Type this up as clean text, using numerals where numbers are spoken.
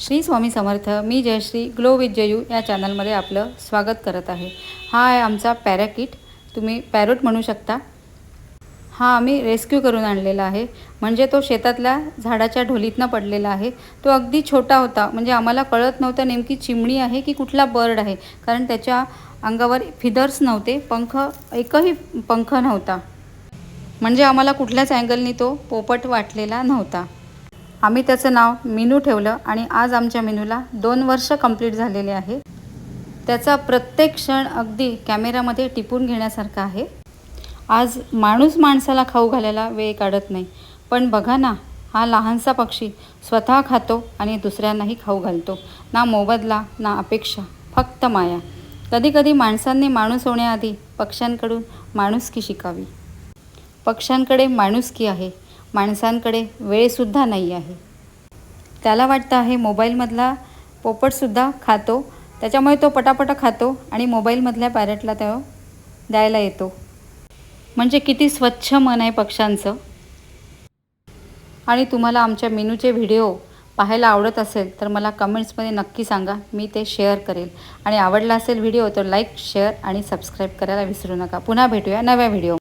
श्री स्वामी समर्थ. मी Jayashree glow with Jayu या चॅनलमध्ये आपलं स्वागत करत आहे. हा आहे आमचा पॅराकिट, तुम्ही पॅरोट म्हणू शकता. हा आम्ही रेस्क्यू करून आणलेला आहे. म्हणजे तो शेतातल्या झाडाच्या ढोलीतनं पडलेला आहे. तो अगदी छोटा होता, म्हणजे आम्हाला कळत नव्हतं नेमकी चिमणी आहे की कुठला बर्ड आहे, कारण त्याच्या अंगावर फिदर्स नव्हते, एकही पंख नव्हता. म्हणजे आम्हाला कुठल्याच अँगलनी तो पोपट वाटलेला नव्हता. आम्ही त्याचं नाव मिनू ठेवलं आणि आज आमच्या मिनूला 2 वर्ष कंप्लीट झालेले आहे. त्याचा प्रत्येक क्षण अगदी कॅमेरामध्ये टिपून घेण्यासारखा आहे. आज माणूस माणसाला खाऊ घालायला वेळ काढत नाही, पण बघा ना, हा लहानसा पक्षी स्वतः खातो आणि दुसऱ्यांनाही खाऊ घालतो. ना मोबदला ना अपेक्षा, फक्त माया. कधीकधी माणसांनी माणूस होण्याआधी पक्ष्यांकडून माणुसकी शिकावी. पक्ष्यांकडे माणुसकी आहे, माणसांकडे वेळसुद्धा नाही आहे. त्याला वाटतं आहे मोबाईलमधला पोपटसुद्धा खातो, त्याच्यामुळे तो पटापट खातो आणि मोबाईलमधल्या पॅरटला तो द्यायला येतो. म्हणजे किती स्वच्छ मन आहे पक्ष्यांचं. आणि तुम्हाला आमच्या मिनूचे व्हिडिओ पाहायला आवडत असेल तर मला कमेंट्समध्ये नक्की सांगा, मी ते शेअर करेल. आणि आवडला असेल व्हिडिओ तर लाईक, शेअर आणि सबस्क्राईब करायला विसरू नका. पुन्हा भेटूया नव्या व्हिडिओ.